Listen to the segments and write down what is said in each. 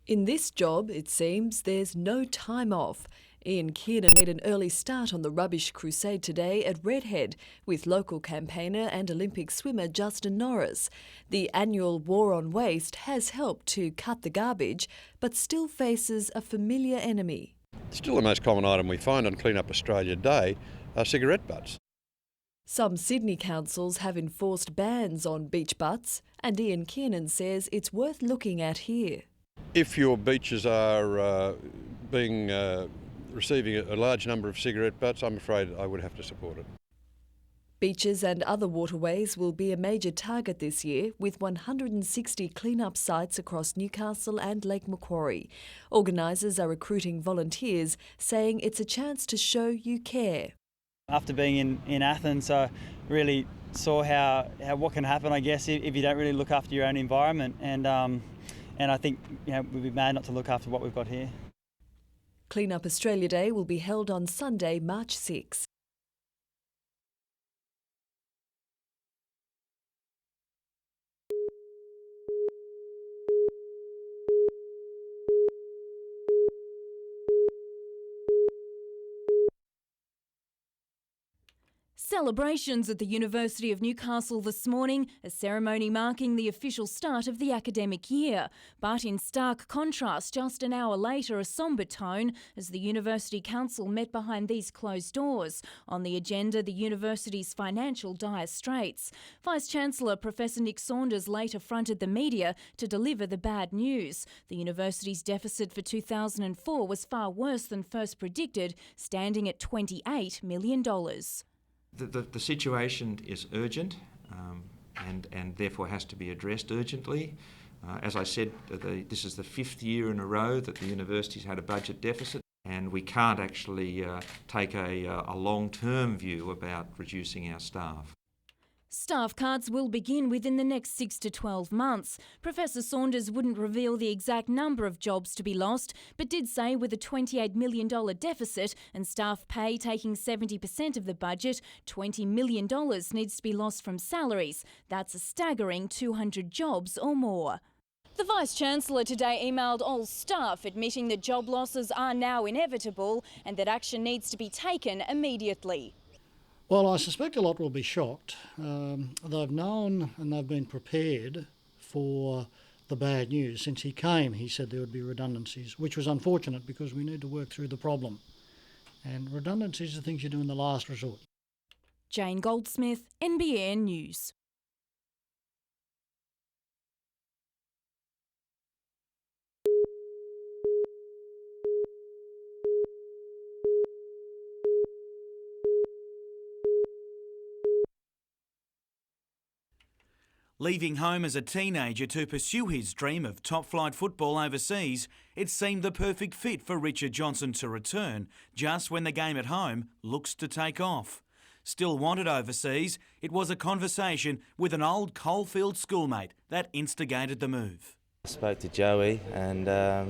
In this job, it seems, there's no time off. Ian Kiernan made an early start on the rubbish crusade today at Redhead with local campaigner and Olympic swimmer Justin Norris. The annual War on Waste has helped to cut the garbage, but still faces a familiar enemy. Still the most common item we find on Clean Up Australia Day are cigarette butts. Some Sydney councils have enforced bans on beach butts, and Ian Kiernan says it's worth looking at here. If your beaches are receiving a large number of cigarette butts, I'm afraid I would have to support it. Beaches and other waterways will be a major target this year, with 160 clean-up sites across Newcastle and Lake Macquarie. Organisers are recruiting volunteers, saying it's a chance to show you care. After being in Athens, I really saw how what can happen, I guess, if you don't really look after your own environment. And I think we'd be mad not to look after what we've got here. Clean Up Australia Day will be held on Sunday, March 6. Celebrations at the University of Newcastle this morning, a ceremony marking the official start of the academic year. But in stark contrast, just an hour later, a sombre tone as the University Council met behind these closed doors. On the agenda, the university's financial dire straits. Vice-Chancellor Professor Nick Saunders later fronted the media to deliver the bad news. The university's deficit for 2004 was far worse than first predicted, standing at $28 million. The situation is urgent and therefore has to be addressed urgently. As I said, this is the fifth year in a row that the university's had a budget deficit, and we can't actually take a long-term view about reducing our staff. Staff cuts will begin within the next 6 to 12 months. Professor Saunders wouldn't reveal the exact number of jobs to be lost, but did say with a $28 million deficit and staff pay taking 70% of the budget, $20 million needs to be lost from salaries. That's a staggering 200 jobs or more. The Vice-Chancellor today emailed all staff admitting that job losses are now inevitable and that action needs to be taken immediately. Well, I suspect a lot will be shocked. They've known and they've been prepared for the bad news. Since he came, he said there would be redundancies, which was unfortunate because we need to work through the problem. And redundancies are things you do in the last resort. Jane Goldsmith, NBN News. Leaving home as a teenager to pursue his dream of top-flight football overseas, it seemed the perfect fit for Richard Johnson to return just when the game at home looks to take off. Still wanted overseas, it was a conversation with an old coalfield schoolmate that instigated the move. I spoke to Joey and I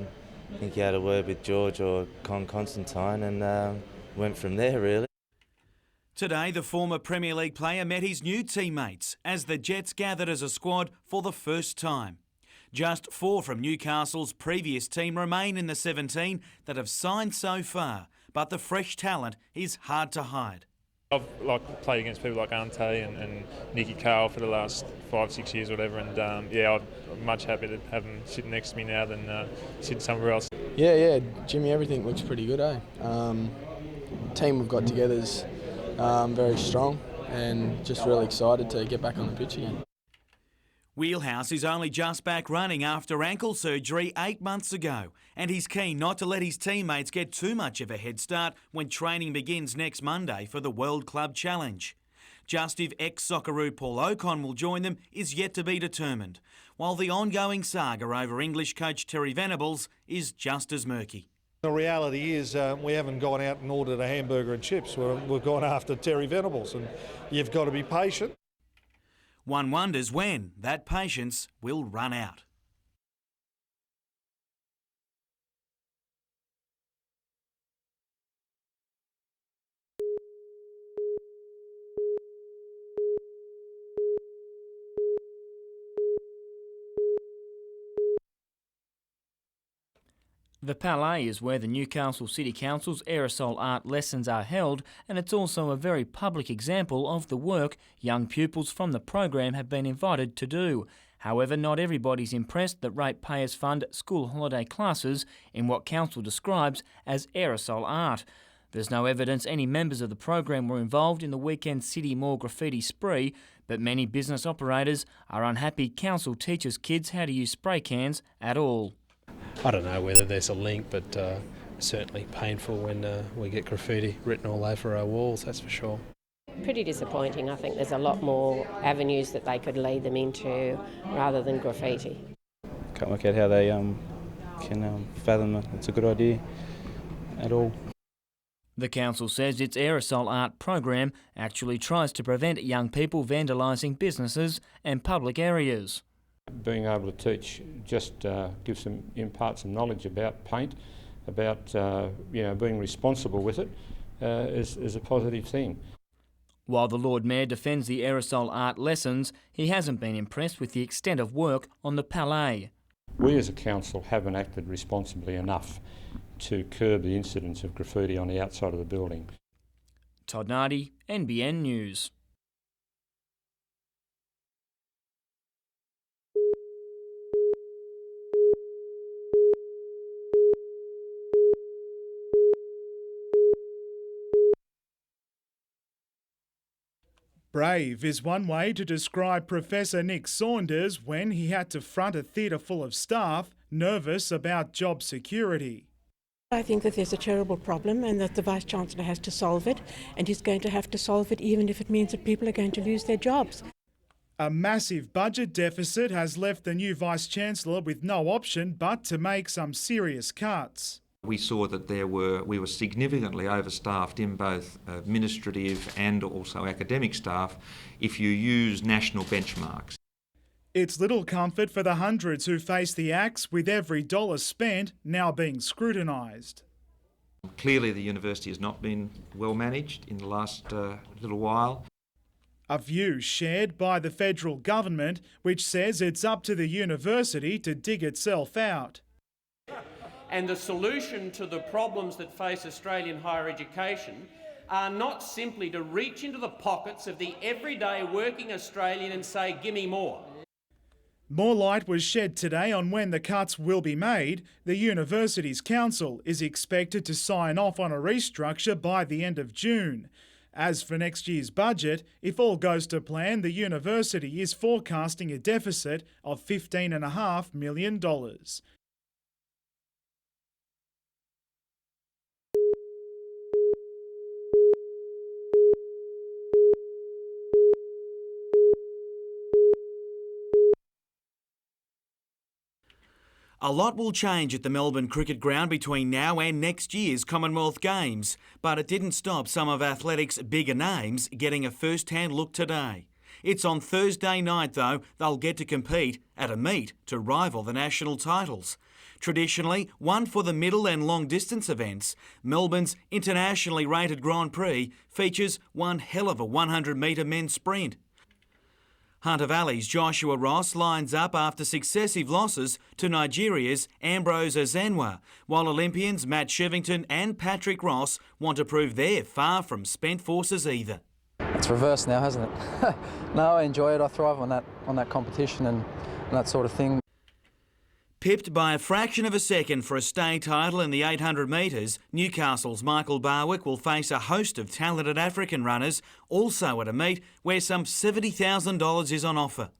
think he had a word with George or Constantine and went from there really. Today, the former Premier League player met his new teammates as the Jets gathered as a squad for the first time. Just 4 from Newcastle's previous team remain in the 17 that have signed so far, but the fresh talent is hard to hide. I've played against people like Ante and Nicky Carl for the last 5-6 years or whatever, and I'm much happier to have them sitting next to me now than sitting somewhere else. Yeah, Jimmy, everything looks pretty good, eh? Team we've got together's very strong and just really excited to get back on the pitch again. Wheelhouse is only just back running after ankle surgery 8 months ago, and he's keen not to let his teammates get too much of a head start when training begins next Monday for the World Club Challenge. Just if ex-Socceroo Paul Ocon will join them is yet to be determined, while the ongoing saga over English coach Terry Venables is just as murky. The reality is we haven't gone out and ordered a hamburger and chips. We've gone after Terry Venables, and you've got to be patient. One wonders when that patience will run out. The Palais is where the Newcastle City Council's aerosol art lessons are held, and it's also a very public example of the work young pupils from the program have been invited to do. However, not everybody's impressed that ratepayers fund school holiday classes in what council describes as aerosol art. There's no evidence any members of the program were involved in the weekend City Mall graffiti spree, but many business operators are unhappy council teaches kids how to use spray cans at all. I don't know whether there's a link, but certainly painful when we get graffiti written all over our walls, that's for sure. Pretty disappointing. I think there's a lot more avenues that they could lead them into rather than graffiti. Can't work out how they can fathom that it's a good idea at all. The council says its aerosol art program actually tries to prevent young people vandalising businesses and public areas. Being able to teach just impart some knowledge about paint, about being responsible with it, is a positive thing. While the Lord Mayor defends the aerosol art lessons, he hasn't been impressed with the extent of work on the Palais. We as a council haven't acted responsibly enough to curb the incidence of graffiti on the outside of the building. Todd Nardi, NBN News. Brave is one way to describe Professor Nick Saunders when he had to front a theatre full of staff nervous about job security. I think that there's a terrible problem and that the Vice-Chancellor has to solve it, and he's going to have to solve it even if it means that people are going to lose their jobs. A massive budget deficit has left the new Vice-Chancellor with no option but to make some serious cuts. We saw that we were significantly overstaffed in both administrative and also academic staff if you use national benchmarks. It's little comfort for the hundreds who face the axe, with every dollar spent now being scrutinised. Clearly the university has not been well managed in the last little while. A view shared by the federal government, which says it's up to the university to dig itself out. And the solution to the problems that face Australian higher education are not simply to reach into the pockets of the everyday working Australian and say, "Gimme more." More light was shed today on when the cuts will be made. The university's council is expected to sign off on a restructure by the end of June. As for next year's budget, if all goes to plan, the university is forecasting a deficit of $15.5 million. A lot will change at the Melbourne Cricket Ground between now and next year's Commonwealth Games, but it didn't stop some of athletics' bigger names getting a first-hand look today. It's on Thursday night, though, they'll get to compete at a meet to rival the national titles. Traditionally, one for the middle and long distance events, Melbourne's internationally rated Grand Prix features one hell of a 100-metre men's sprint. Hunter Valley's Joshua Ross lines up after successive losses to Nigeria's Ambrose Ezenwa, while Olympians Matt Shevington and Patrick Ross want to prove they're far from spent forces either. It's reversed now, hasn't it? No, I enjoy it. I thrive on that competition and that sort of thing. Pipped by a fraction of a second for a state title in the 800 metres, Newcastle's Michael Barwick will face a host of talented African runners, also at a meet where some $70,000 is on offer.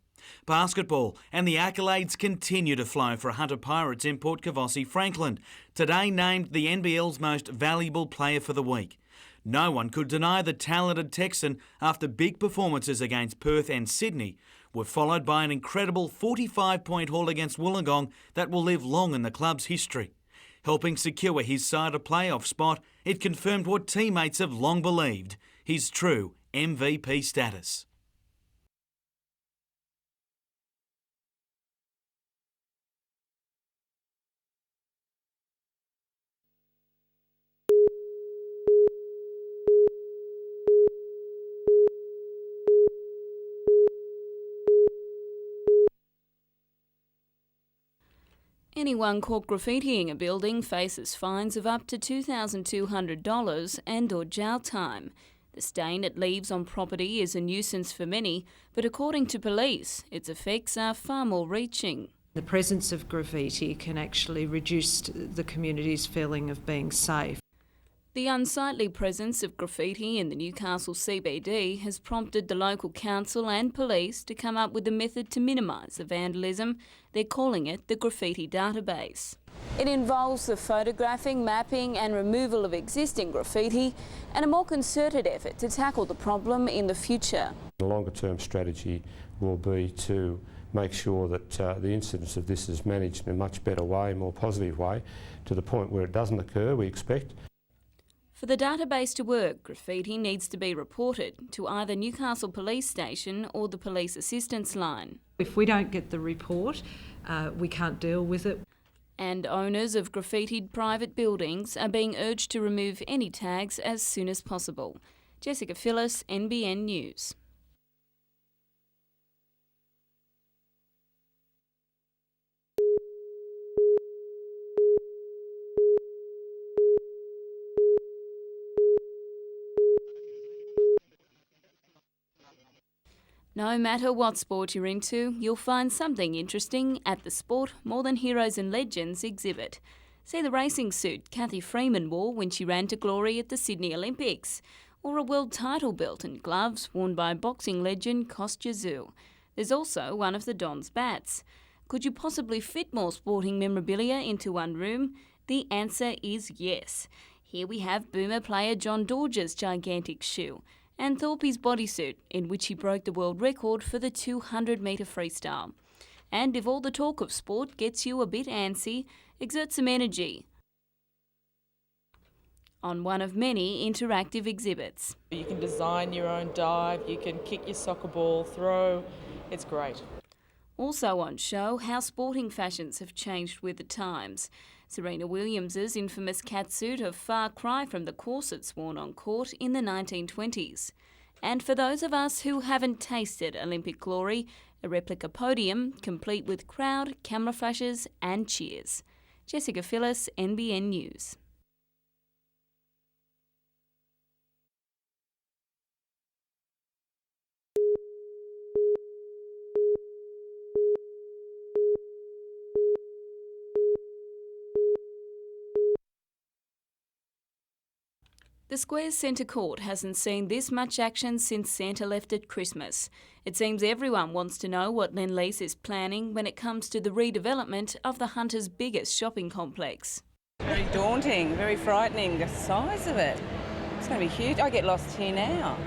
Basketball and the accolades continue to flow for Hunter Pirates import Kavossi Franklin, today named the NBL's most valuable player for the week. No one could deny the talented Texan after big performances against Perth and Sydney were followed by an incredible 45-point haul against Wollongong that will live long in the club's history. Helping secure his side a playoff spot, it confirmed what teammates have long believed, his true MVP status. Anyone caught graffitiing a building faces fines of up to $2,200 and/or jail time. The stain it leaves on property is a nuisance for many, but according to police, its effects are far more reaching. The presence of graffiti can actually reduce the community's feeling of being safe. The unsightly presence of graffiti in the Newcastle CBD has prompted the local council and police to come up with a method to minimise the vandalism. They're calling it the graffiti database. It involves the photographing, mapping and removal of existing graffiti and a more concerted effort to tackle the problem in the future. The longer term strategy will be to make sure that the incidence of this is managed in a much better way, more positive way, to the point where it doesn't occur, we expect. For the database to work, graffiti needs to be reported to either Newcastle Police Station or the Police Assistance Line. If we don't get the report, we can't deal with it. And owners of graffitied private buildings are being urged to remove any tags as soon as possible. Jessica Phyllis, NBN News. No matter what sport you're into, you'll find something interesting at the Sport More Than Heroes and Legends exhibit. See the racing suit Cathy Freeman wore when she ran to glory at the Sydney Olympics, or a world title belt and gloves worn by boxing legend Kostya Tszyu. There's also one of the Don's bats. Could you possibly fit more sporting memorabilia into one room? The answer is yes. Here we have Boomer player John Dorge's gigantic shoe, and Thorpe's bodysuit, in which he broke the world record for the 200-metre freestyle. And if all the talk of sport gets you a bit antsy, exert some energy on one of many interactive exhibits. You can design your own dive, you can kick your soccer ball, throw, it's great. Also on show, how sporting fashions have changed with the times. Serena Williams's infamous catsuit, a far cry from the corsets worn on court in the 1920s. And for those of us who haven't tasted Olympic glory, a replica podium complete with crowd, camera flashes and cheers. Jessica Phyllis, NBN News. The Square's centre court hasn't seen this much action since Santa left at Christmas. It seems everyone wants to know what Lendlease is planning when it comes to the redevelopment of the Hunter's biggest shopping complex. Very daunting, very frightening, the size of it. It's going to be huge. I get lost here now.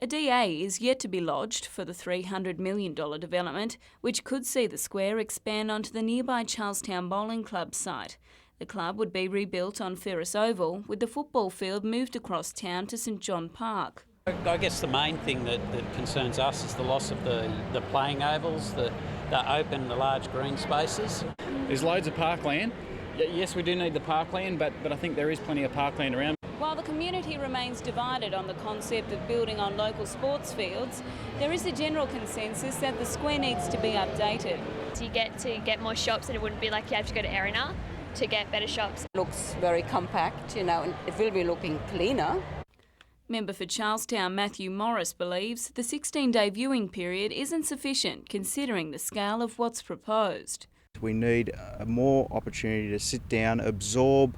A DA is yet to be lodged for the $300 million development, which could see the Square expand onto the nearby Charlestown Bowling Club site. The club would be rebuilt on Ferris Oval, with the football field moved across town to St John Park. I guess the main thing that concerns us is the loss of the playing ovals, the open, the large green spaces. There's loads of parkland. Yes, we do need the parkland, but I think there is plenty of parkland around. While the community remains divided on the concept of building on local sports fields, there is a general consensus that the Square needs to be updated. You get to get more shops and it wouldn't be like you have to go to Erina to get better shops. It looks very compact, and it will be looking cleaner. Member for Charlestown Matthew Morris believes the 16-day viewing period isn't sufficient considering the scale of what's proposed. We need more opportunity to sit down, absorb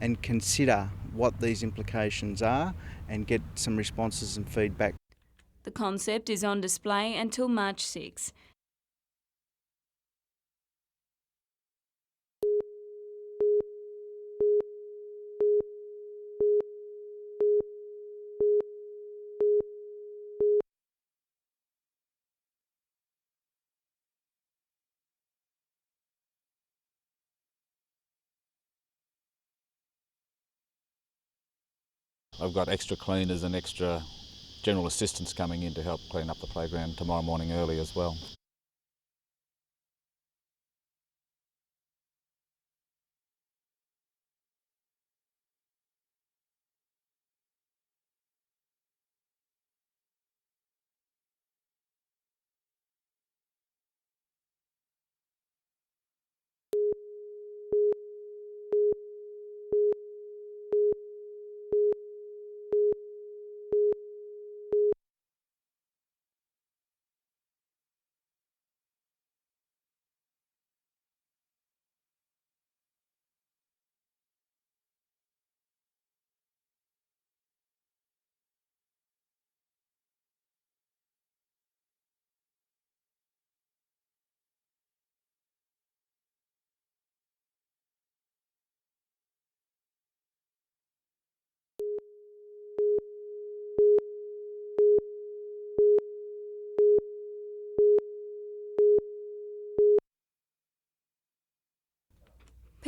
and consider what these implications are and get some responses and feedback. The concept is on display until March 6. I've got extra cleaners and extra general assistants coming in to help clean up the playground tomorrow morning early as well.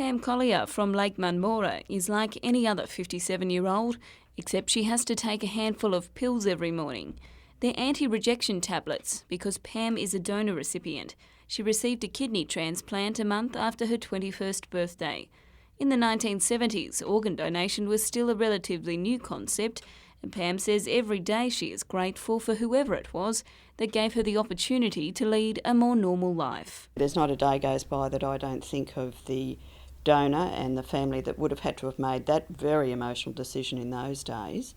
Pam Collier from Lake Munmora is like any other 57-year-old, except she has to take a handful of pills every morning. They're anti-rejection tablets because Pam is a donor recipient. She received a kidney transplant a month after her 21st birthday. In the 1970s, organ donation was still a relatively new concept, and Pam says every day she is grateful for whoever it was that gave her the opportunity to lead a more normal life. There's not a day goes by that I don't think of the donor and the family that would have had to have made that very emotional decision in those days.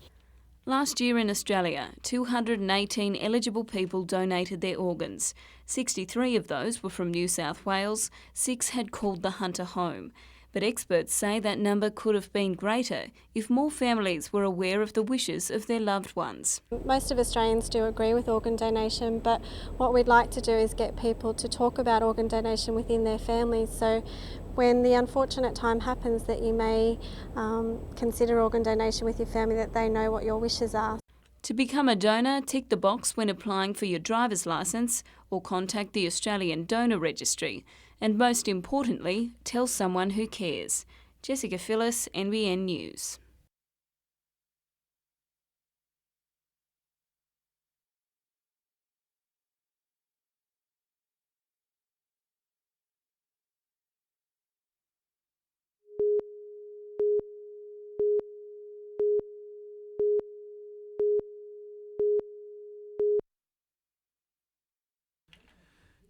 Last year in Australia, 218 eligible people donated their organs. 63 of those were from New South Wales, 6 had called the Hunter home. But experts say that number could have been greater if more families were aware of the wishes of their loved ones. Most of Australians do agree with organ donation, but what we'd like to do is get people to talk about organ donation within their families. So when the unfortunate time happens that you may consider organ donation with your family, that they know what your wishes are. To become a donor, tick the box when applying for your driver's licence or contact the Australian Donor Registry. And most importantly, tell someone who cares. Jessica Phyllis, NBN News.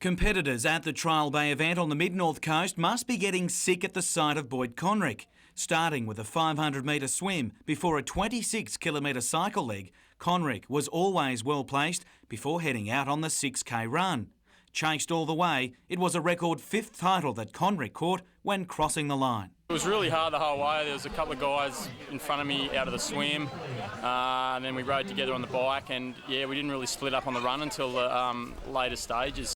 Competitors at the Trial Bay event on the mid-north coast must be getting sick at the sight of Boyd Conrick. Starting with a 500-metre swim before a 26-kilometre cycle leg, Conrick was always well placed before heading out on the 6K run. Chased all the way, it was a record 5th title that Conrick caught when crossing the line. It was really hard the whole way. There was a couple of guys in front of me out of the swim, and then we rode together on the bike, and yeah, we didn't really split up on the run until the later stages.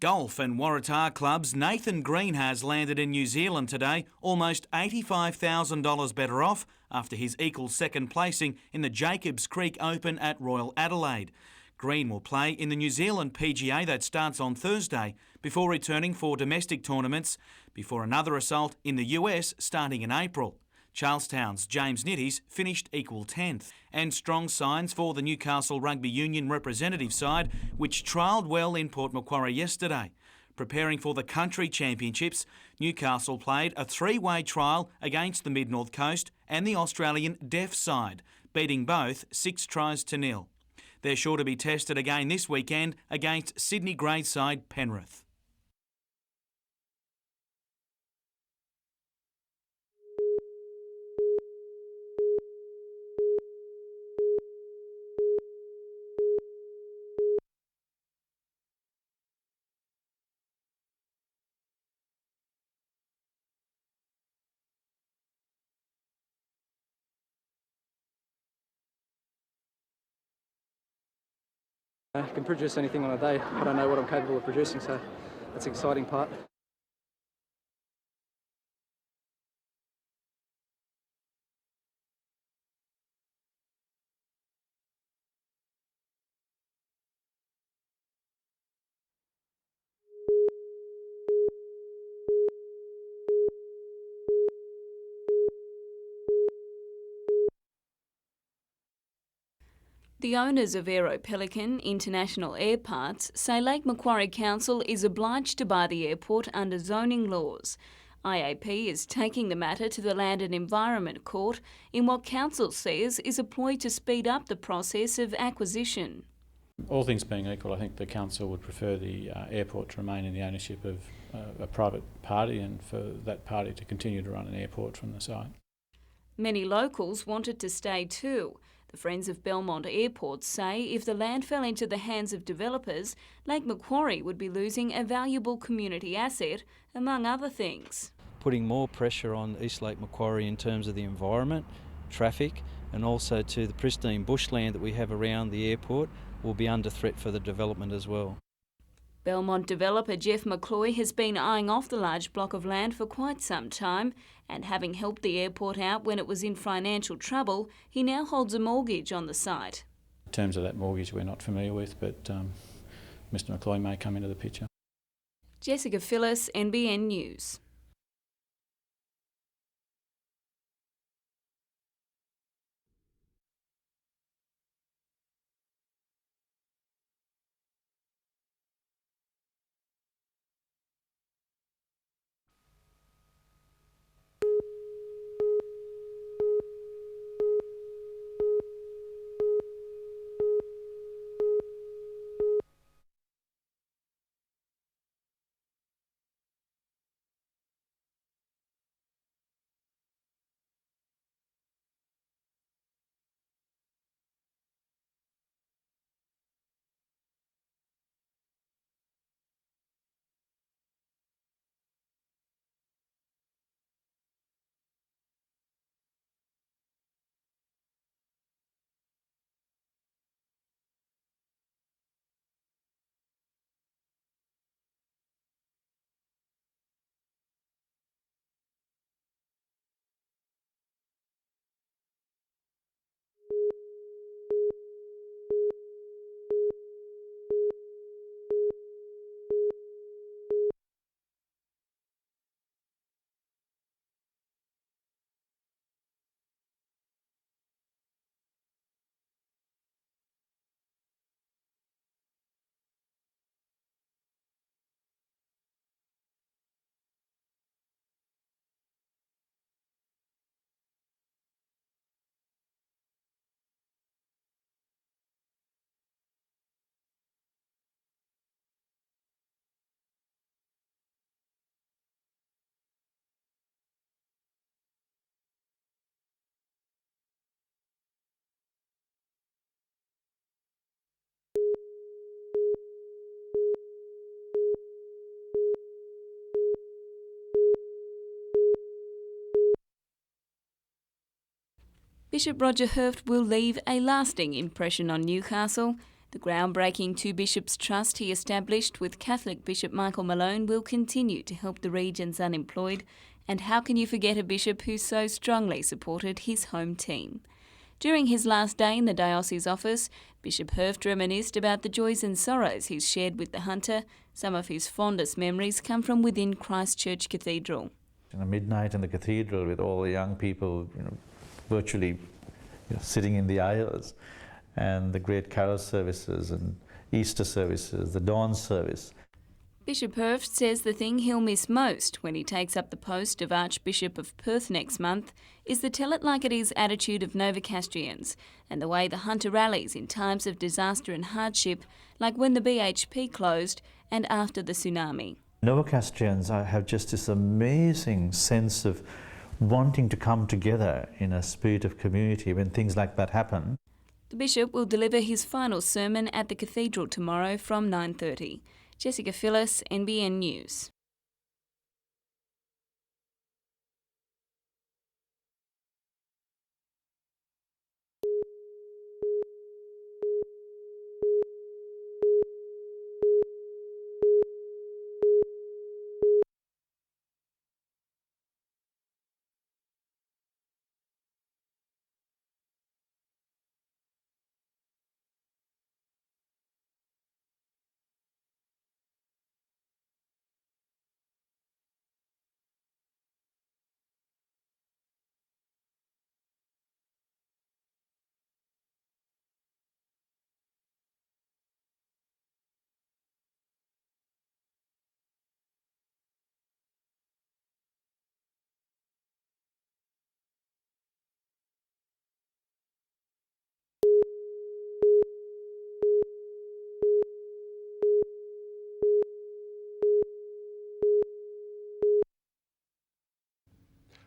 Golf and Waratah clubs Nathan Green has landed in New Zealand today, almost $85,000 better off after his equal second placing in the Jacobs Creek Open at Royal Adelaide. Green will play in the New Zealand PGA that starts on Thursday before returning for domestic tournaments before another assault in the US starting in April. Charlestown's James Nitties finished equal 10th. And strong signs for the Newcastle Rugby Union representative side, which trialled well in Port Macquarie yesterday. Preparing for the Country Championships, Newcastle played a 3-way trial against the Mid-North Coast and the Australian Deaf side, beating both 6-0. They're sure to be tested again this weekend against Sydney grade side Penrith. I can produce anything on a day. I don't know what I'm capable of producing, so that's the exciting part. The owners of Aero Pelican International Air Parts say Lake Macquarie Council is obliged to buy the airport under zoning laws. IAP is taking the matter to the Land and Environment Court in what council says is a ploy to speed up the process of acquisition. All things being equal, I think the council would prefer the airport to remain in the ownership of a private party and for that party to continue to run an airport from the site. Many locals wanted to stay too. The Friends of Belmont Airport say if the land fell into the hands of developers, Lake Macquarie would be losing a valuable community asset, among other things. Putting more pressure on East Lake Macquarie in terms of the environment, traffic, and also to the pristine bushland that we have around the airport will be under threat for the development as well. Belmont developer Jeff McCloy has been eyeing off the large block of land for quite some time, and having helped the airport out when it was in financial trouble, he now holds a mortgage on the site. In terms of that mortgage, we're not familiar with, but Mr McCloy may come into the picture. Jessica Phyllis, NBN News. Bishop Roger Hurft will leave a lasting impression on Newcastle. The groundbreaking Two Bishops Trust he established with Catholic Bishop Michael Malone will continue to help the region's unemployed. And how can you forget a bishop who so strongly supported his home team? During his last day in the diocese office, Bishop Hurft reminisced about the joys and sorrows he's shared with the Hunter. Some of his fondest memories come from within Christchurch Cathedral. Midnight in the cathedral with all the young people, virtually sitting in the aisles, and the great carol services and Easter services, the dawn service. Bishop Hurft says the thing he'll miss most when he takes up the post of Archbishop of Perth next month is the tell-it-like-it-is attitude of Novocastrians and the way the Hunter rallies in times of disaster and hardship, like when the BHP closed and after the tsunami. Novocastrians have just this amazing sense of wanting to come together in a spirit of community when things like that happen. The Bishop will deliver his final sermon at the Cathedral tomorrow from 9:30. Jessica Phyllis, NBN News.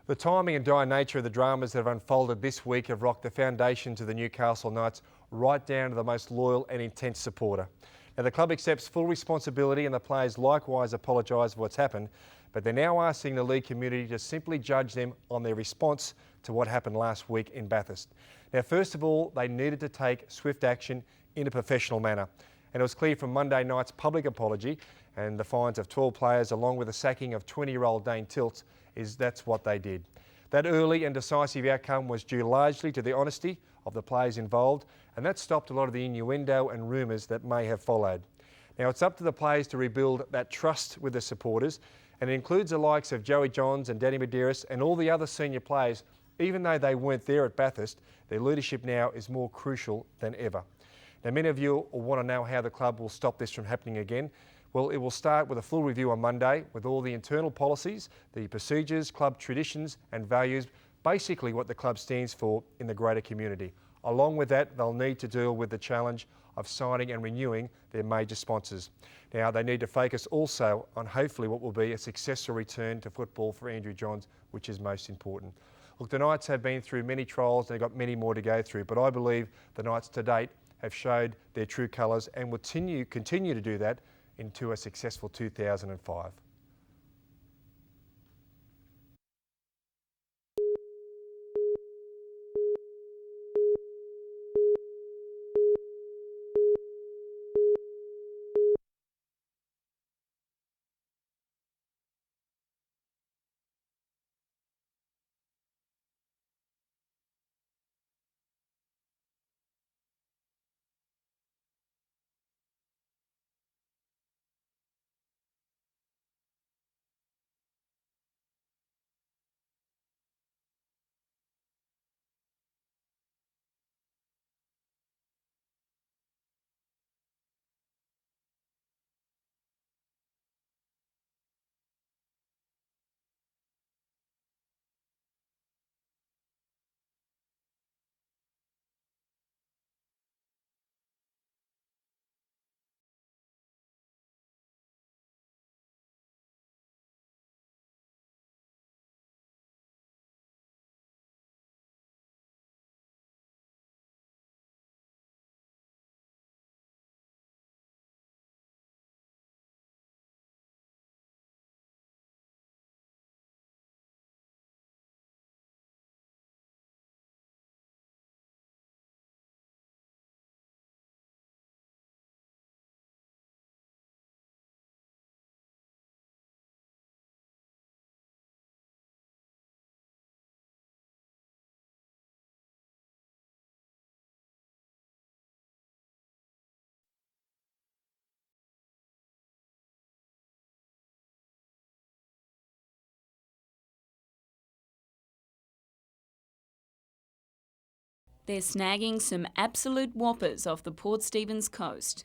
The timing and dire nature of the dramas that have unfolded this week have rocked the foundations of the Newcastle Knights right down to the most loyal and intense supporter. Now, the club accepts full responsibility and the players likewise apologise for what's happened, but they're now asking the league community to simply judge them on their response to what happened last week in Bathurst. Now, first of all, they needed to take swift action in a professional manner. And it was clear from Monday night's public apology and the fines of 12 players along with the sacking of 20-year-old Dane Tilts that's what they did. That early and decisive outcome was due largely to the honesty of the players involved, and that stopped a lot of the innuendo and rumours that may have followed. Now, it's up to the players to rebuild that trust with the supporters, and it includes the likes of Joey Johns and Danny Medeiros and all the other senior players. Even though they weren't there at Bathurst, their leadership now is more crucial than ever. Now, many of you will want to know how the club will stop this from happening again. Well, it will start with a full review on Monday with all the internal policies, the procedures, club traditions and values, basically what the club stands for in the greater community. Along with that, they'll need to deal with the challenge of signing and renewing their major sponsors. Now, they need to focus also on hopefully what will be a successful return to football for Andrew Johns, which is most important. Look, the Knights have been through many trials and they've got many more to go through, but I believe the Knights to date have showed their true colours and will continue to do that into a successful 2005. They're snagging some absolute whoppers off the Port Stephens coast.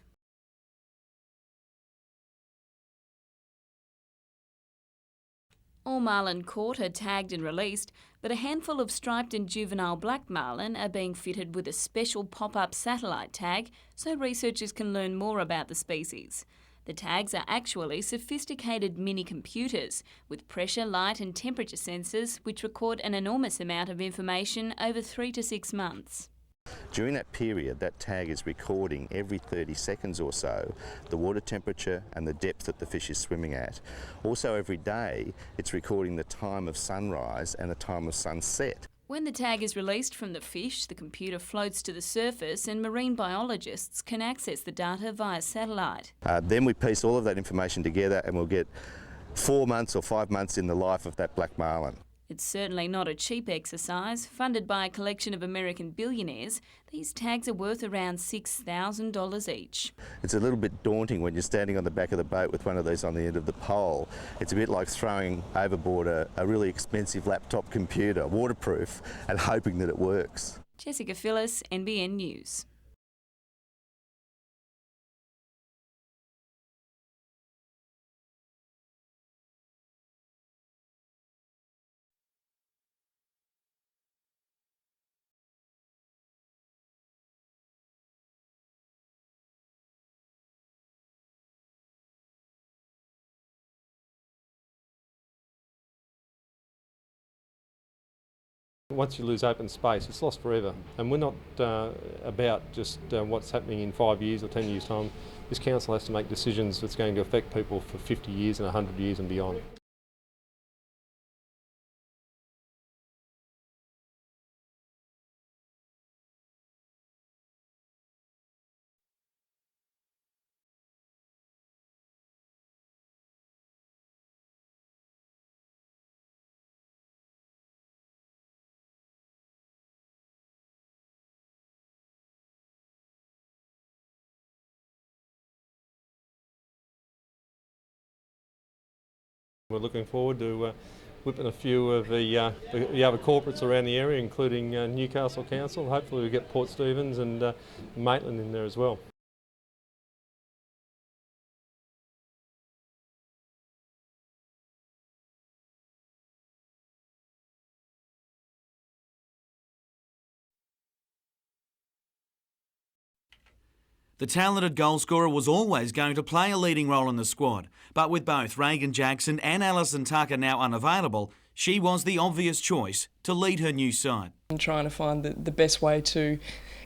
All marlin caught are tagged and released, but a handful of striped and juvenile black marlin are being fitted with a special pop-up satellite tag so researchers can learn more about the species. The tags are actually sophisticated mini-computers with pressure, light and temperature sensors which record an enormous amount of information over 3 to 6 months. During that period, that tag is recording every 30 seconds or so the water temperature and the depth that the fish is swimming at. Also every day it's recording the time of sunrise and the time of sunset. When the tag is released from the fish, the computer floats to the surface and marine biologists can access the data via satellite. Then we piece all of that information together and we'll get 4 months or 5 months in the life of that black marlin. It's certainly not a cheap exercise. Funded by a collection of American billionaires, these tags are worth around $6,000 each. It's a little bit daunting when you're standing on the back of the boat with one of these on the end of the pole. It's a bit like throwing overboard a really expensive laptop computer, waterproof, and hoping that it works. Jessica Phyllis, NBN News. Once you lose open space, it's lost forever. And we're not about just what's happening in 5 years or 10 years' time. This council has to make decisions that's going to affect people for 50 years and 100 years and beyond. We're looking forward to whipping a few of the other corporates around the area, including Newcastle Council. Hopefully we get Port Stephens and Maitland in there as well. The talented goalscorer was always going to play a leading role in the squad, but with both Reagan Jackson and Alison Tucker now unavailable, she was the obvious choice to lead her new side. I'm trying to find the best way to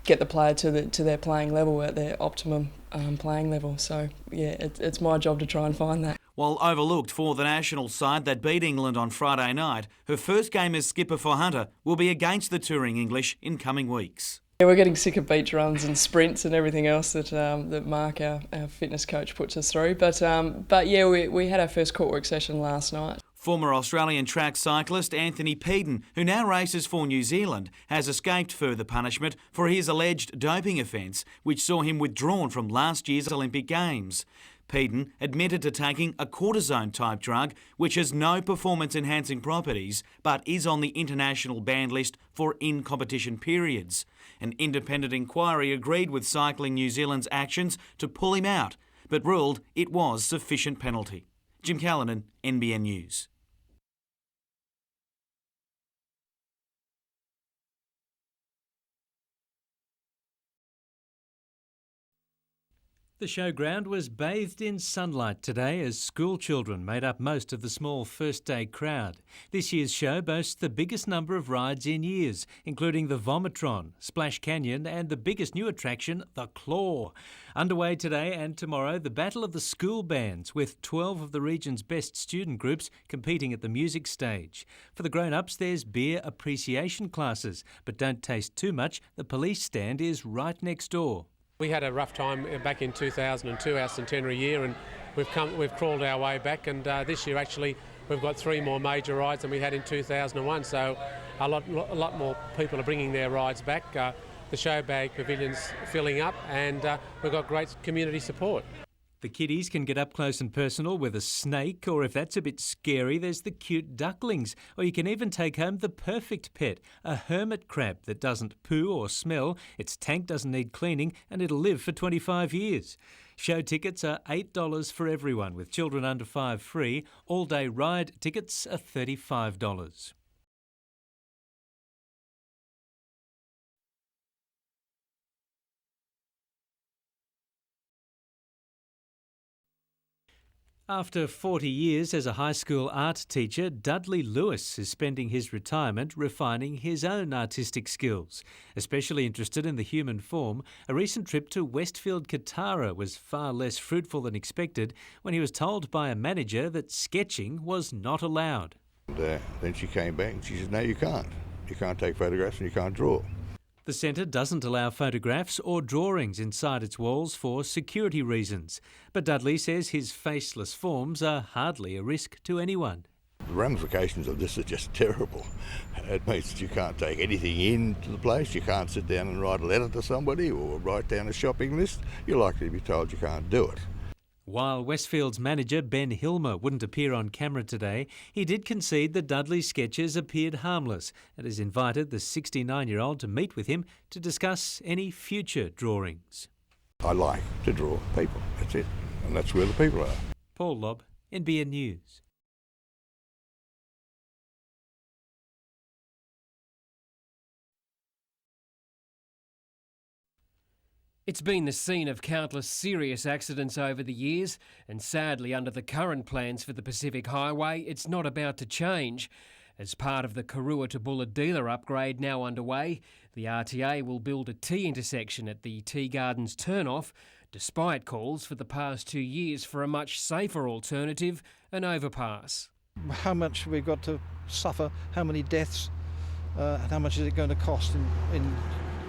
get the player to their playing level, at their optimum playing level. So yeah, it's my job to try and find that. While overlooked for the national side that beat England on Friday night, her first game as skipper for Hunter will be against the touring English in coming weeks. Yeah, we're getting sick of beach runs and sprints and everything else that Mark, our fitness coach, puts us through. But yeah, we had our first courtwork session last night. Former Australian track cyclist Anthony Peden, who now races for New Zealand, has escaped further punishment for his alleged doping offence, which saw him withdrawn from last year's Olympic Games. Peden admitted to taking a cortisone-type drug, which has no performance-enhancing properties, but is on the international banned list for in-competition periods. An independent inquiry agreed with Cycling New Zealand's actions to pull him out, but ruled it was sufficient penalty. Jim Callanan, NBN News. The showground was bathed in sunlight today as school children made up most of the small first day crowd. This year's show boasts the biggest number of rides in years, including the Vomitron, Splash Canyon and the biggest new attraction, the Claw. Underway today and tomorrow, the Battle of the School Bands, with 12 of the region's best student groups competing at the music stage. For the grown-ups, there's beer appreciation classes, but don't taste too much, the police stand is right next door. We had a rough time back in 2002, our centenary year, and we've crawled our way back. And this year, actually, we've got 3 more major rides than we had in 2001. So a lot more people are bringing their rides back. The show bag pavilion's filling up, and we've got great community support. The kiddies can get up close and personal with a snake, or if that's a bit scary, there's the cute ducklings. Or you can even take home the perfect pet, a hermit crab that doesn't poo or smell, its tank doesn't need cleaning, and it'll live for 25 years. Show tickets are $8 for everyone, with children under 5 free. All-day ride tickets are $35. After 40 years as a high school art teacher, Dudley Lewis is spending his retirement refining his own artistic skills. Especially interested in the human form, a recent trip to Westfield Katara was far less fruitful than expected when he was told by a manager that sketching was not allowed. Then she came back and she said, no, you can't. You can't take photographs and you can't draw. The centre doesn't allow photographs or drawings inside its walls for security reasons. But Dudley says his faceless forms are hardly a risk to anyone. The ramifications of this are just terrible. It means that you can't take anything into the place, you can't sit down and write a letter to somebody or write down a shopping list. You're likely to be told you can't do it. While Westfield's manager Ben Hilmer wouldn't appear on camera today, he did concede that Dudley's sketches appeared harmless and has invited the 69-year-old to meet with him to discuss any future drawings. I like to draw people, that's it, and that's where the people are. Paul Lobb, NBN News. It's been the scene of countless serious accidents over the years, and sadly under the current plans for the Pacific Highway, it's not about to change. As part of the Karua to Bulla dealer upgrade now underway, the RTA will build a T-intersection at the Tea Gardens turnoff, despite calls for the past 2 years for a much safer alternative, an overpass. How much have we got to suffer, how many deaths, and how much is it going to cost in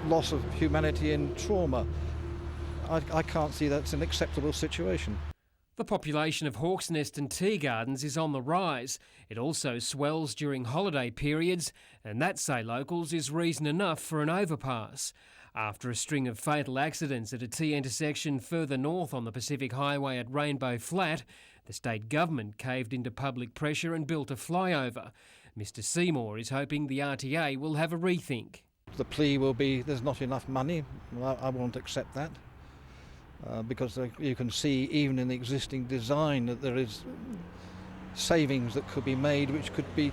loss of humanity and trauma? I can't see that's an acceptable situation. The population of Hawk's Nest and Tea Gardens is on the rise. It also swells during holiday periods, and that, say locals, is reason enough for an overpass. After a string of fatal accidents at a T intersection further north on the Pacific Highway at Rainbow Flat, the state government caved into public pressure and built a flyover. Mr Seymour is hoping the RTA will have a rethink. The plea will be there's not enough money. I won't accept that. Because you can see even in the existing design that there is savings that could be made which could be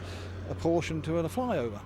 apportioned to a flyover.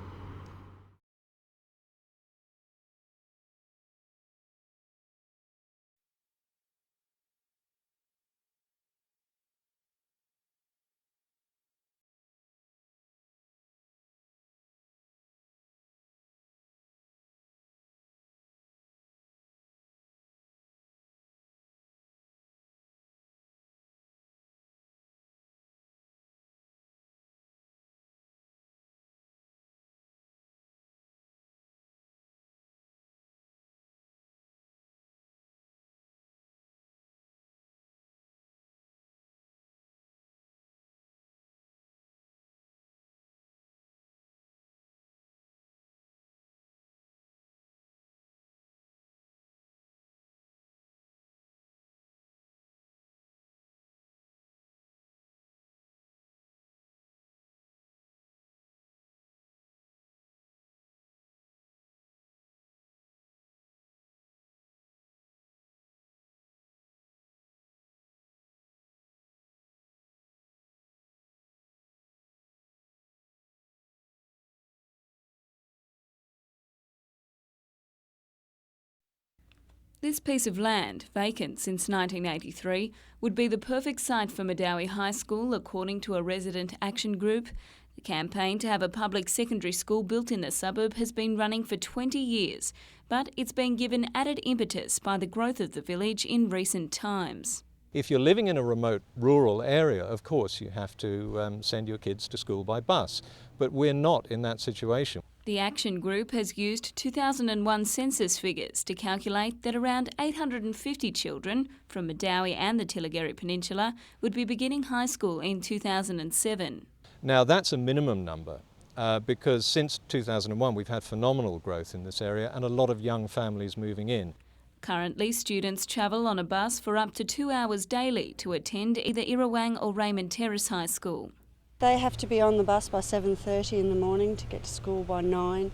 This piece of land, vacant since 1983, would be the perfect site for Madawi High School, according to a resident action group. The campaign to have a public secondary school built in the suburb has been running for 20 years, but it's been given added impetus by the growth of the village in recent times. If you're living in a remote rural area, of course you have to send your kids to school by bus, but we're not in that situation. The action group has used 2001 census figures to calculate that around 850 children from Madawi and the Tillageri Peninsula would be beginning high school in 2007. Now that's a minimum number because since 2001 we've had phenomenal growth in this area and a lot of young families moving in. Currently, students travel on a bus for up to 2 hours daily to attend either Irrawang or Raymond Terrace High School. They have to be on the bus by 7:30 in the morning to get to school by 9.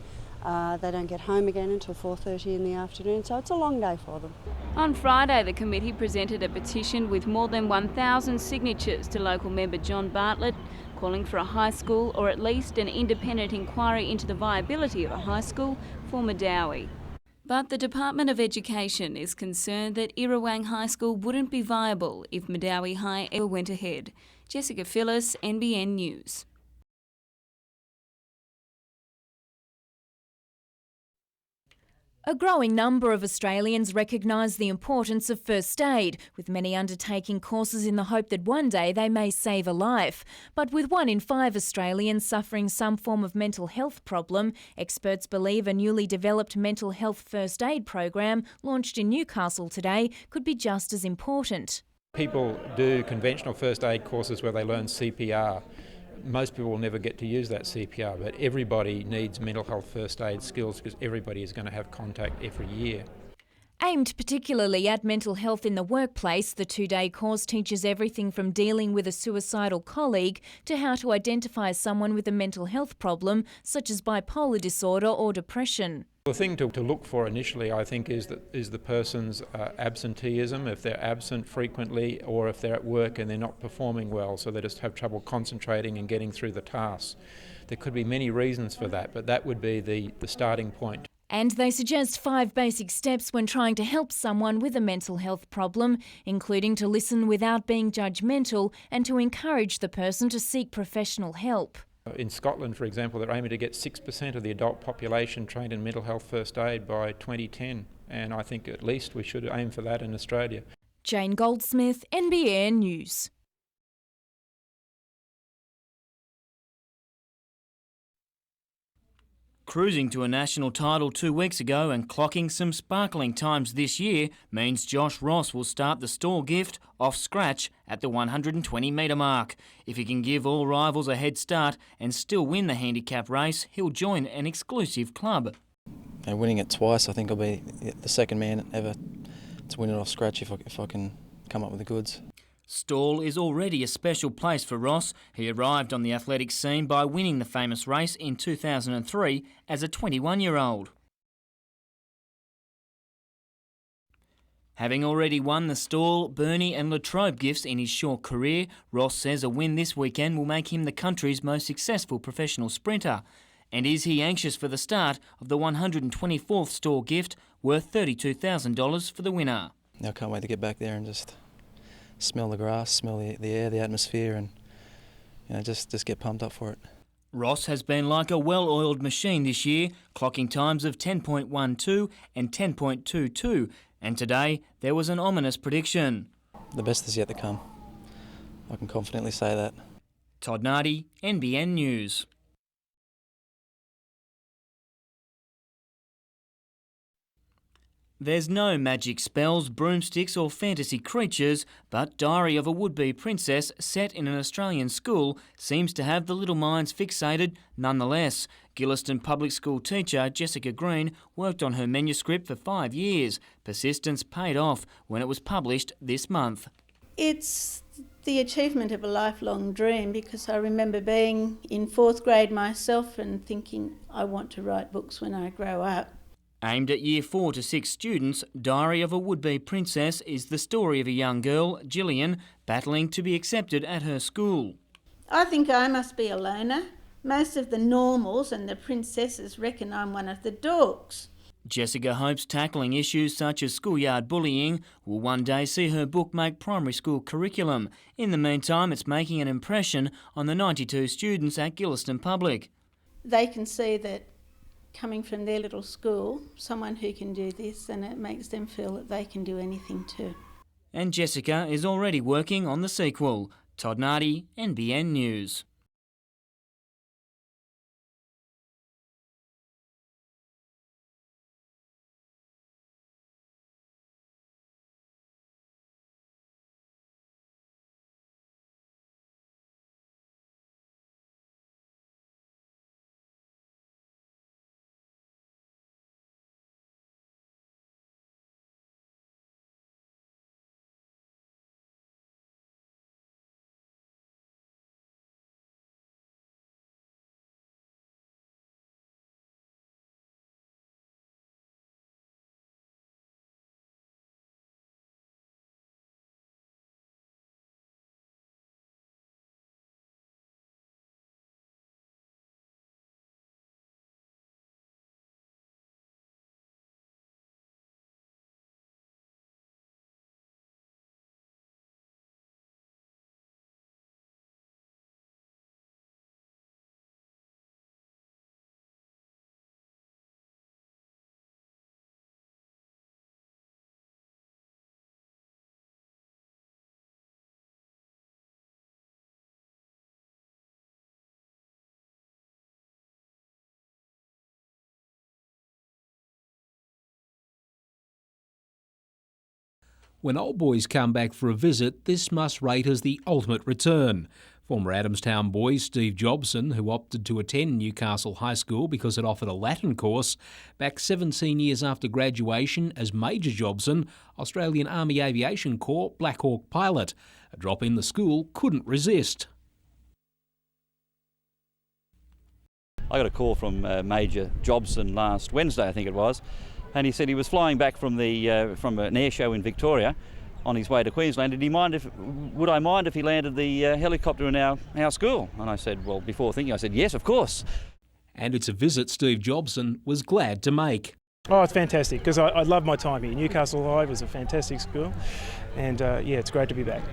They don't get home again until 4:30 in the afternoon, so it's a long day for them. On Friday, the committee presented a petition with more than 1,000 signatures to local member John Bartlett, calling for a high school or at least an independent inquiry into the viability of a high school for Medowie. But the Department of Education is concerned that Irrawang High School wouldn't be viable if Medowie High ever went ahead. Jessica Phillis, NBN News. A growing number of Australians recognise the importance of first aid, with many undertaking courses in the hope that one day they may save a life. But with 1 in 5 Australians suffering some form of mental health problem, experts believe a newly developed mental health first aid program launched in Newcastle today could be just as important. People do conventional first aid courses where they learn CPR. Most people will never get to use that CPR, but everybody needs mental health first aid skills because everybody is going to have contact every year. Aimed particularly at mental health in the workplace, the 2-day course teaches everything from dealing with a suicidal colleague to how to identify someone with a mental health problem, such as bipolar disorder or depression. The thing to look for initially, I think, is the person's absenteeism, if they're absent frequently or if they're at work and they're not performing well, so they just have trouble concentrating and getting through the tasks. There could be many reasons for that, but that would be the starting point. And they suggest 5 basic steps when trying to help someone with a mental health problem, including to listen without being judgmental and to encourage the person to seek professional help. In Scotland, for example, they're aiming to get 6% of the adult population trained in mental health first aid by 2010, and I think at least we should aim for that in Australia. Jane Goldsmith, NBN News. Cruising to a national title 2 weeks ago and clocking some sparkling times this year means Josh Ross will start the stall gift off scratch at the 120-metre mark. If he can give all rivals a head start and still win the handicap race, he'll join an exclusive club. And winning it twice, I think I'll be the second man ever to win it off scratch if I can come up with the goods. Stall is already a special place for Ross. He arrived on the athletic scene by winning the famous race in 2003 as a 21-year-old. Having already won the Stall, Burnie and Latrobe gifts in his short career, Ross says a win this weekend will make him the country's most successful professional sprinter. And is he anxious for the start of the 124th Stall gift worth $32,000 for the winner? I can't wait to get back there and just smell the grass, smell the air, the atmosphere, and just get pumped up for it. Ross has been like a well-oiled machine this year, clocking times of 10.12 and 10.22, and today there was an ominous prediction. The best is yet to come. I can confidently say that. Todd Nardi, NBN News. There's no magic spells, broomsticks or fantasy creatures, but Diary of a Would-Be Princess set in an Australian school seems to have the little minds fixated nonetheless. Gilliston Public School teacher Jessica Green worked on her manuscript for 5 years. Persistence paid off when it was published this month. It's the achievement of a lifelong dream, because I remember being in 4th grade myself and thinking, I want to write books when I grow up. Aimed at Year 4 to 6 students, Diary of a Would-Be Princess is the story of a young girl, Gillian, battling to be accepted at her school. I think I must be a loner. Most of the normals and the princesses reckon I'm one of the dorks. Jessica hopes tackling issues such as schoolyard bullying will one day see her book make primary school curriculum. In the meantime, it's making an impression on the 92 students at Gilliston Public. They can see that coming from their little school, someone who can do this, and it makes them feel that they can do anything too. And Jessica is already working on the sequel. Todd Nardi, NBN News. When old boys come back for a visit, this must rate as the ultimate return. Former Adamstown boy Steve Jobson, who opted to attend Newcastle High School because it offered a Latin course, back 17 years after graduation as Major Jobson, Australian Army Aviation Corps Black Hawk pilot. A drop in the school couldn't resist. I got a call from Major Jobson last Wednesday, I think it was, and he said he was flying back from an air show in Victoria on his way to Queensland. Would I mind if he landed the helicopter in our school? And I said, well, before thinking, I said, yes, of course. And it's a visit Steve Jobson was glad to make. Oh, it's fantastic, because I love my time here. Newcastle High was a fantastic school, and yeah, it's great to be back.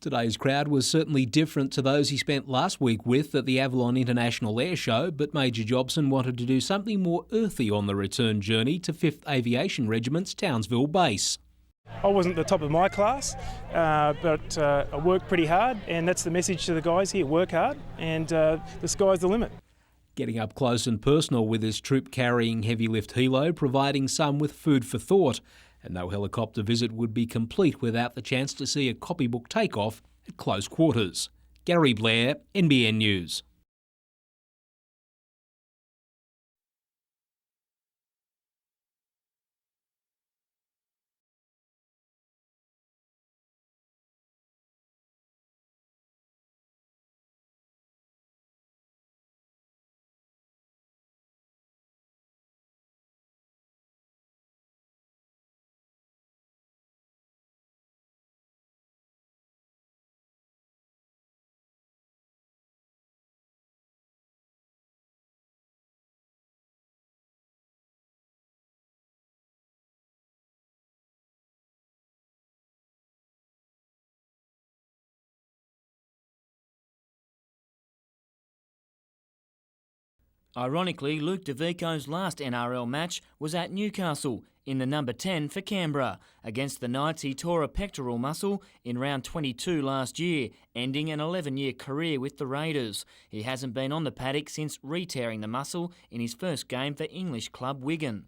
Today's crowd was certainly different to those he spent last week with at the Avalon International Air Show, but Major Jobson wanted to do something more earthy on the return journey to 5th Aviation Regiment's Townsville base. I wasn't the top of my class, but I worked pretty hard, and that's the message to the guys here: work hard, and the sky's the limit. Getting up close and personal with his troop carrying heavy lift helo, providing some with food for thought. And no helicopter visit would be complete without the chance to see a copybook takeoff at close quarters. Gary Blair, NBN News. Ironically, Luke DeVico's last NRL match was at Newcastle in the number 10 for Canberra. Against the Knights, he tore a pectoral muscle in round 22 last year, ending an 11-year career with the Raiders. He hasn't been on the paddock since re-tearing the muscle in his first game for English club Wigan.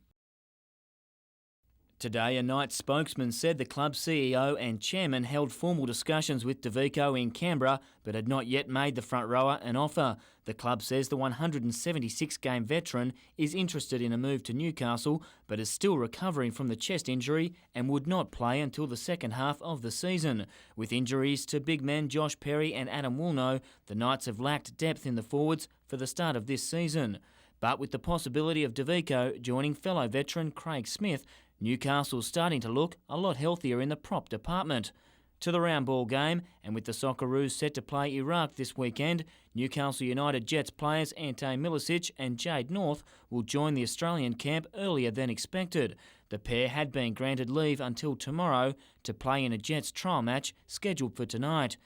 Today, a Knights spokesman said the club's CEO and chairman held formal discussions with DeVico in Canberra but had not yet made the front rower an offer. The club says the 176-game veteran is interested in a move to Newcastle but is still recovering from the chest injury and would not play until the second half of the season. With injuries to big men Josh Perry and Adam Woolnough, the Knights have lacked depth in the forwards for the start of this season. But with the possibility of DeVico joining fellow veteran Craig Smith, Newcastle's starting to look a lot healthier in the prop department. To the round ball game, and with the Socceroos set to play Iraq this weekend, Newcastle United Jets players Ante Milicic and Jade North will join the Australian camp earlier than expected. The pair had been granted leave until tomorrow to play in a Jets trial match scheduled for tonight.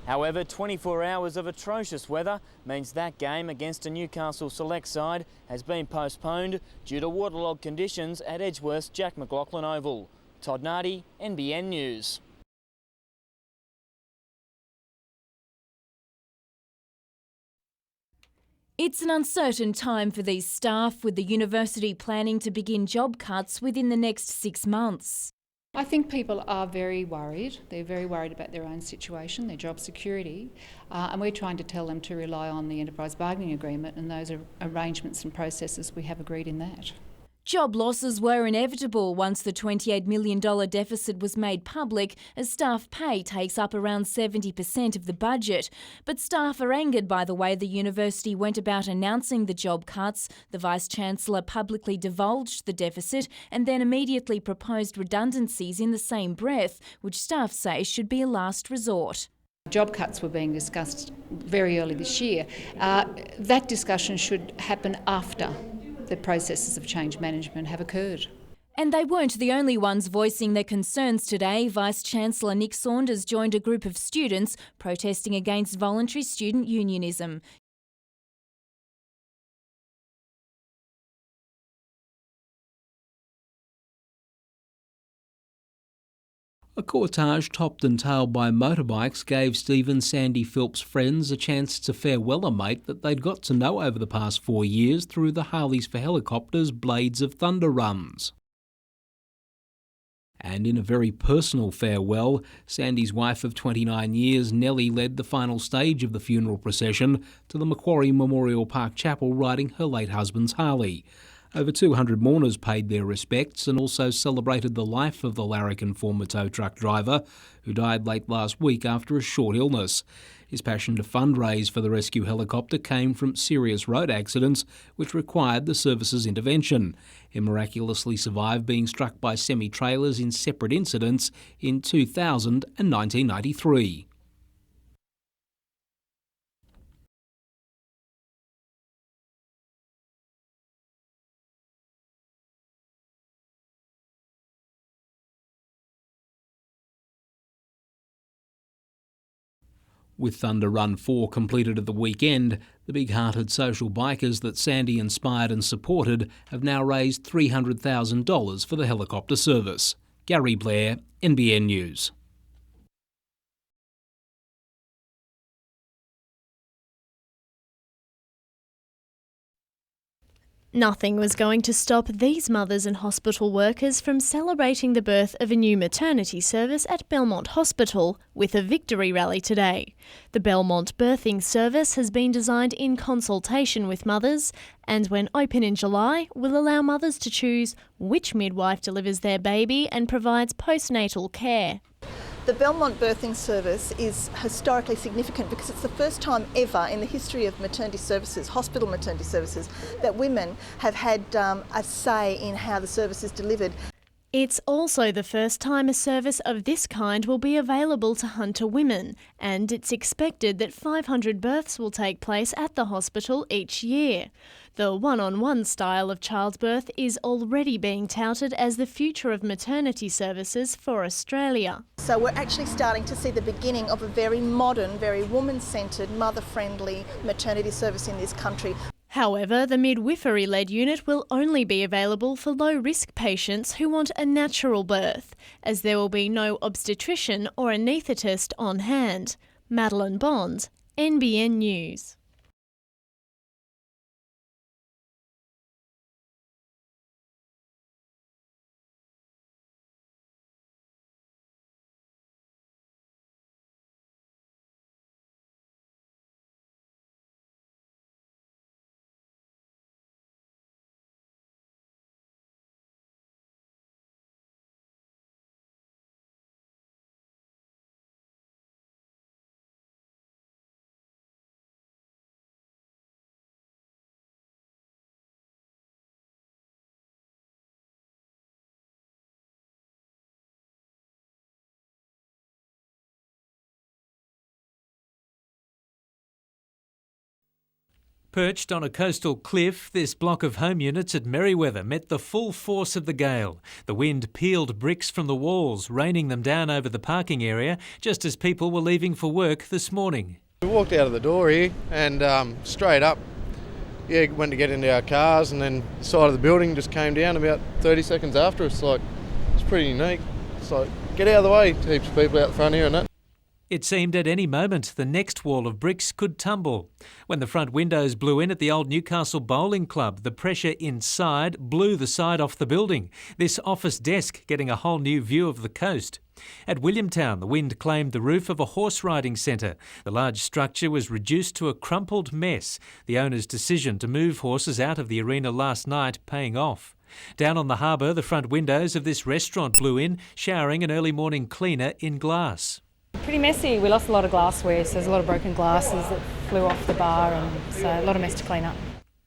However, 24 hours of atrocious weather means that game against a Newcastle select side has been postponed due to waterlogged conditions at Edgeworth's Jack McLaughlin Oval. Todd Nardi, NBN News. It's an uncertain time for these staff, with the university planning to begin job cuts within the next 6 months. I think people are very worried. They're very worried about their own situation, their job security, and we're trying to tell them to rely on the enterprise bargaining agreement and those arrangements and processes we have agreed in that. Job losses were inevitable once the $28 million deficit was made public, as staff pay takes up around 70% of the budget. But staff are angered by the way the university went about announcing the job cuts. The Vice-Chancellor publicly divulged the deficit and then immediately proposed redundancies in the same breath, which staff say should be a last resort. Job cuts were being discussed very early this year. That discussion should happen after the processes of change management have occurred. And they weren't the only ones voicing their concerns today. Vice-Chancellor Nick Saunders joined a group of students protesting against voluntary student unionism. A cortege topped and tailed by motorbikes gave Steve and Sandy Philps' friends a chance to farewell a mate that they'd got to know over the past 4 years through the Harleys for Helicopters Blades of Thunder runs. And in a very personal farewell, Sandy's wife of 29 years, Nellie, led the final stage of the funeral procession to the Macquarie Memorial Park Chapel riding her late husband's Harley. Over 200 mourners paid their respects and also celebrated the life of the larrikin former tow truck driver, who died late last week after a short illness. His passion to fundraise for the rescue helicopter came from serious road accidents which required the service's intervention. He miraculously survived being struck by semi-trailers in separate incidents in 2000 and 1993. With Thunder Run 4 completed at the weekend, the big-hearted social bikers that Sandy inspired and supported have now raised $300,000 for the helicopter service. Gary Blair, NBN News. Nothing was going to stop these mothers and hospital workers from celebrating the birth of a new maternity service at Belmont Hospital with a victory rally today. The Belmont Birthing Service has been designed in consultation with mothers and, when open in July, will allow mothers to choose which midwife delivers their baby and provides postnatal care. The Belmont Birthing Service is historically significant because it's the first time ever in the history of maternity services, hospital maternity services, that women have had a say in how the service is delivered. It's also the first time a service of this kind will be available to Hunter women, and it's expected that 500 births will take place at the hospital each year. The one-on-one style of childbirth is already being touted as the future of maternity services for Australia. So we're actually starting to see the beginning of a very modern, very woman-centred, mother-friendly maternity service in this country. However, the midwifery-led unit will only be available for low-risk patients who want a natural birth, as there will be no obstetrician or anaesthetist on hand. Madeline Bond, NBN News. Perched on a coastal cliff, this block of home units at Merewether met the full force of the gale. The wind peeled bricks from the walls, raining them down over the parking area just as people were leaving for work this morning. We walked out of the door here and straight up, went to get into our cars, and then the side of the building just came down about 30 seconds after us. It's pretty unique. It's like, get out of the way, heaps of people out the front here and that. It seemed at any moment the next wall of bricks could tumble. When the front windows blew in at the old Newcastle Bowling Club, the pressure inside blew the side off the building, this office desk getting a whole new view of the coast. At Williamtown, the wind claimed the roof of a horse riding centre. The large structure was reduced to a crumpled mess, the owner's decision to move horses out of the arena last night paying off. Down on the harbour, the front windows of this restaurant blew in, showering an early morning cleaner in glass. Pretty messy. We lost a lot of glassware, so there's a lot of broken glasses that flew off the bar, and so a lot of mess to clean up.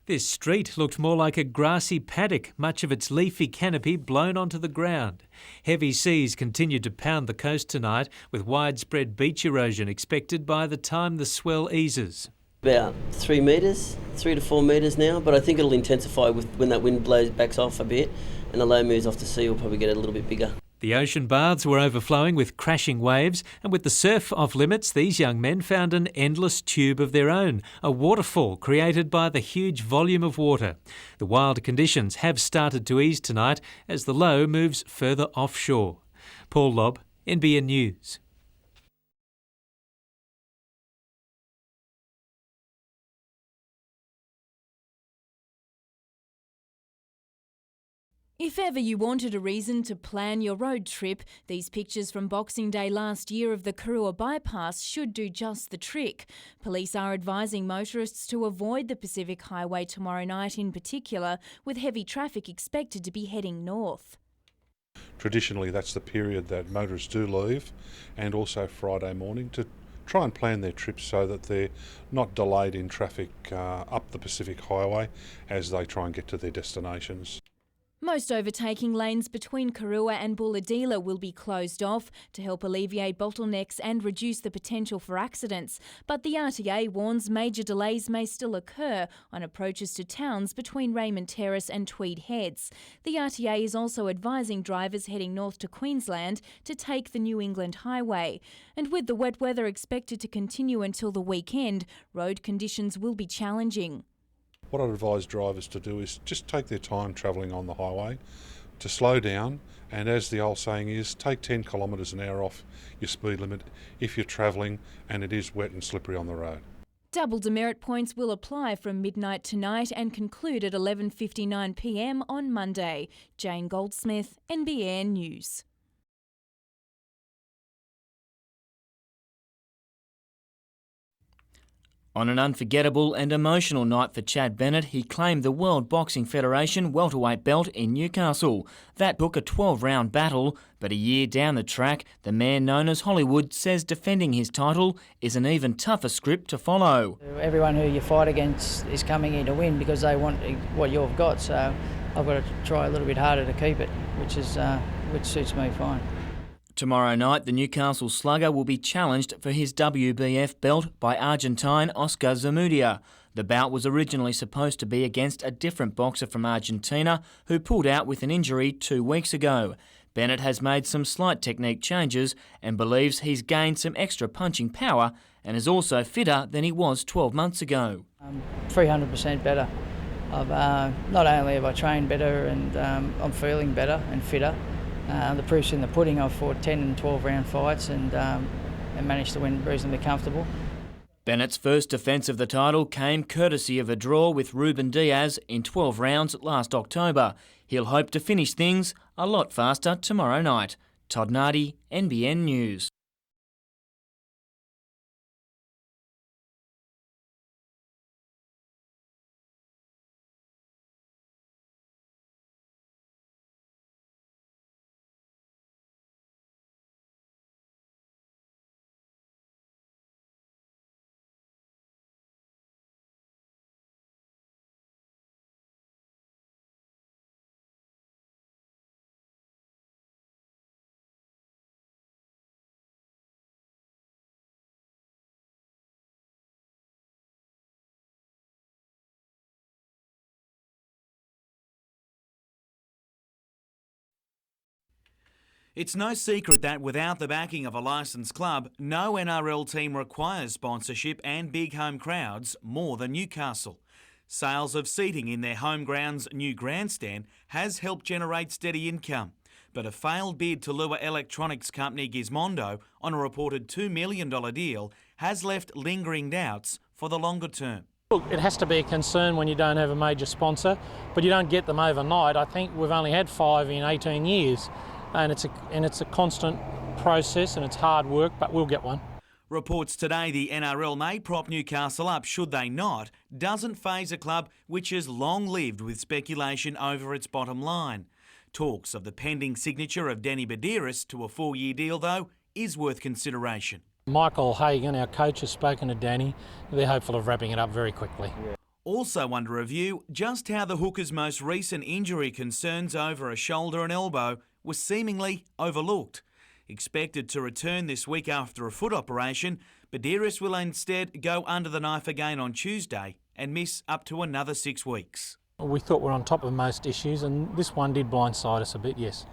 This street looked more like a grassy paddock, much of its leafy canopy blown onto the ground. Heavy seas continued to pound the coast tonight, with widespread beach erosion expected by the time the swell eases. About 3 metres, 3 to 4 metres now, but I think it'll intensify when that wind backs off a bit, and the low moves off the sea will probably get a little bit bigger. The ocean baths were overflowing with crashing waves, and with the surf off limits, these young men found an endless tube of their own, a waterfall created by the huge volume of water. The wild conditions have started to ease tonight as the low moves further offshore. Paul Lobb, NBN News. If ever you wanted a reason to plan your road trip, these pictures from Boxing Day last year of the Karua bypass should do just the trick. Police are advising motorists to avoid the Pacific Highway tomorrow night in particular, with heavy traffic expected to be heading north. Traditionally, that's the period that motorists do leave, and also Friday morning, to try and plan their trips so that they're not delayed in traffic up the Pacific Highway as they try and get to their destinations. Most overtaking lanes between Karua and Bulahdelah will be closed off to help alleviate bottlenecks and reduce the potential for accidents. But the RTA warns major delays may still occur on approaches to towns between Raymond Terrace and Tweed Heads. The RTA is also advising drivers heading north to Queensland to take the New England Highway. And with the wet weather expected to continue until the weekend, road conditions will be challenging. What I'd advise drivers to do is just take their time travelling on the highway, to slow down, and as the old saying is, take 10 kilometres an hour off your speed limit if you're travelling and it is wet and slippery on the road. Double demerit points will apply from midnight tonight and conclude at 11:59 p.m. on Monday. Jane Goldsmith, NBN News. On an unforgettable and emotional night for Chad Bennett, he claimed the World Boxing Federation welterweight belt in Newcastle. That took a 12-round battle, but a year down the track, the man known as Hollywood says defending his title is an even tougher script to follow. Everyone who you fight against is coming in to win because they want what you've got, so I've got to try a little bit harder to keep it, which suits me fine. Tomorrow night, the Newcastle slugger will be challenged for his WBF belt by Argentine Oscar Zamudia. The bout was originally supposed to be against a different boxer from Argentina who pulled out with an injury 2 weeks ago. Bennett has made some slight technique changes and believes he's gained some extra punching power and is also fitter than he was 12 months ago. 300% better. Not only have I trained better and I'm feeling better and fitter, the proof's in the pudding. I've fought 10 and 12 round fights and managed to win reasonably comfortable. Bennett's first defence of the title came courtesy of a draw with Ruben Diaz in 12 rounds last October. He'll hope to finish things a lot faster tomorrow night. Todd Nardi, NBN News. It's no secret that without the backing of a licensed club, no NRL team requires sponsorship and big home crowds more than Newcastle. Sales of seating in their home ground's new grandstand has helped generate steady income. But a failed bid to lure electronics company Gizmondo on a reported $2 million deal has left lingering doubts for the longer term. Look, it has to be a concern when you don't have a major sponsor, but you don't get them overnight. I think we've only had 5 in 18 years. And it's a constant process and it's hard work, but we'll get one. Reports today the NRL may prop Newcastle up should they not doesn't faze a club which has long lived with speculation over its bottom line. Talks of the pending signature of Danny Badiris to a 4-year deal, though, is worth consideration. Michael Hagan, our coach, has spoken to Danny. They're hopeful of wrapping it up very quickly. Also under review, just how the hooker's most recent injury concerns over a shoulder and elbow was seemingly overlooked. Expected to return this week after a foot operation, Badiris will instead go under the knife again on Tuesday and miss up to another 6 weeks. We thought we're on top of most issues and this one did blindside us a bit, yes.